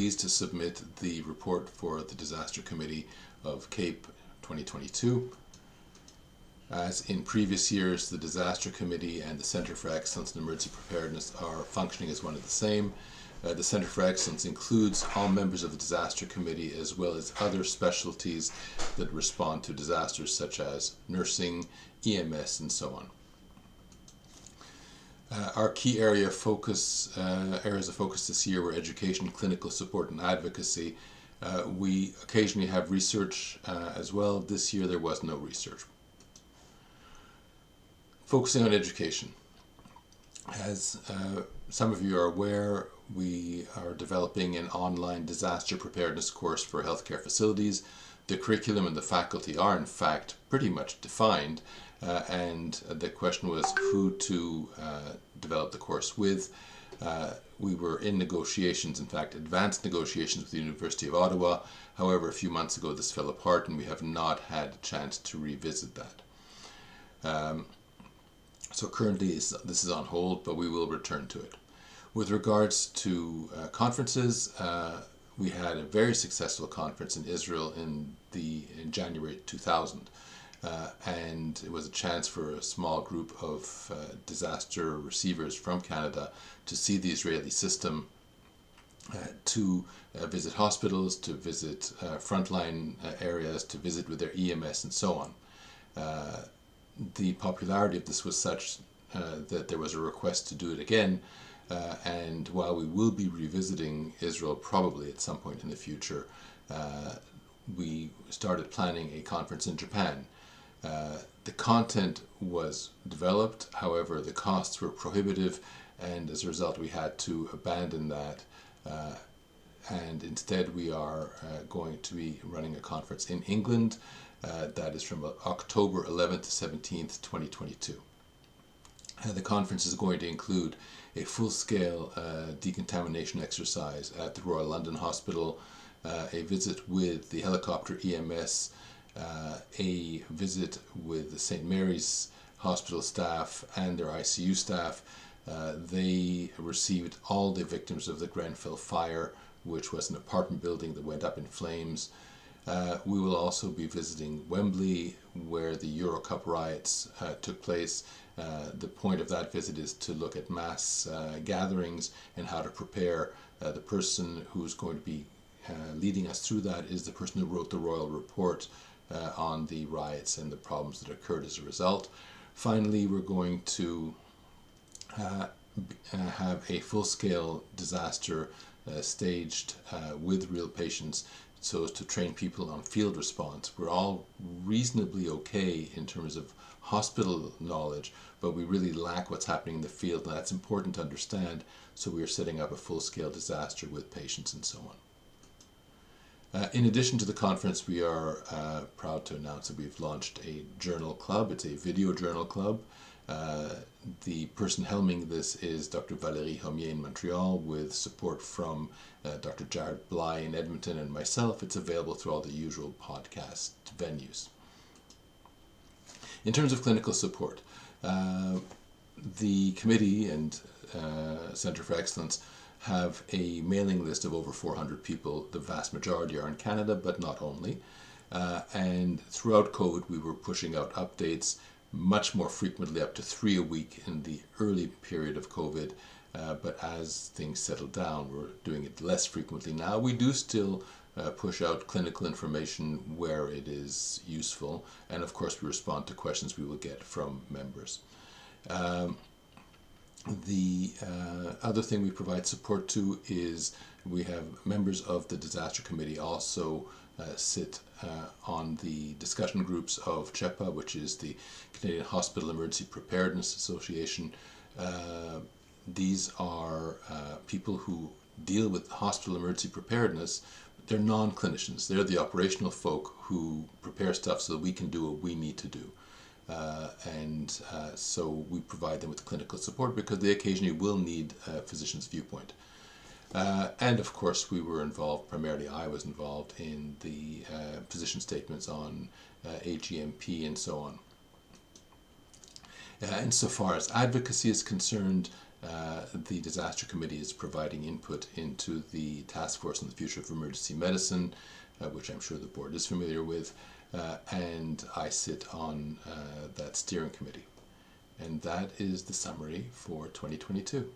Pleased to submit the report for the Disaster Committee of CAPE 2022. As in previous years, the Disaster Committee and the Centre for Excellence in Emergency Preparedness are functioning as one and the same. The Centre for Excellence includes all members of the Disaster Committee as well as other specialties that respond to disasters such as nursing, EMS, and so on. Our key areas of focus this year were education, clinical support, and advocacy. We occasionally have research as well. This year there was no research. Focusing on education. As some of you are aware, we are developing an online disaster preparedness course for healthcare facilities. The curriculum and the faculty are in fact pretty much defined, and the question was who to develop the course with. We were in negotiations, in fact advanced negotiations with the University of Ottawa. However, a few months ago this fell apart and we have not had a chance to revisit that. So currently this is on hold, but we will return to it. With regards to conferences, we had a very successful conference in Israel in January 2000, and it was a chance for a small group of disaster receivers from Canada to see the Israeli system, to visit hospitals, to visit frontline areas, to visit with their EMS and so on. The popularity of this was such that there was a request to do it again. And while we will be revisiting Israel probably at some point in the future, we started planning a conference in Japan. The content was developed, however the costs were prohibitive, and as a result we had to abandon that, and instead we are going to be running a conference in England that is from October 11th to 17th, 2022. The conference is going to include a full-scale decontamination exercise at the Royal London Hospital, a visit with the helicopter EMS, a visit with the St. Mary's Hospital staff and their ICU staff. They received all the victims of the Grenfell fire, which was an apartment building that went up in flames. We will also be visiting Wembley, where the Euro Cup riots took place. The point of that visit is to look at mass gatherings and how to prepare. The person who's going to be leading us through that is the person who wrote the Royal Report on the riots and the problems that occurred as a result. Finally, we're going to have a full-scale disaster staged with real patients, so as to train people on field response. We're all reasonably okay in terms of hospital knowledge, but we really lack what's happening in the field, and that's important to understand. So we are setting up a full-scale disaster with patients and so on. In addition to the conference, we are proud to announce that we've launched a journal club. It's a video journal club. The person helming this is Dr. Valérie Homier in Montreal, with support from Dr. Jared Bly in Edmonton and myself. It's available through all the usual podcast venues. In terms of clinical support, the committee and Centre for Excellence have a mailing list of over 400 people. The vast majority are in Canada, but not only. And throughout COVID, we were pushing out updates much more frequently, up to 3 a week in the early period of COVID. But as things settled down, we're doing it less frequently now. We do still push out clinical information where it is useful. And of course, we respond to questions we will get from members. The other thing we provide support to is we have members of the Disaster Committee also sit on the discussion groups of CHEPA, which is the Canadian Hospital Emergency Preparedness Association. These are people who deal with hospital emergency preparedness. They're non-clinicians. They're the operational folk who prepare stuff so that we can do what we need to do. So we provide them with clinical support because they occasionally will need a physician's viewpoint. And of course we were involved, primarily I was involved in the position statements on AGMP and so on. Insofar as advocacy is concerned, The Disaster Committee is providing input into the Task Force on the Future of Emergency Medicine, which I'm sure the board is familiar with, and I sit on that steering committee. And that is the summary for 2022.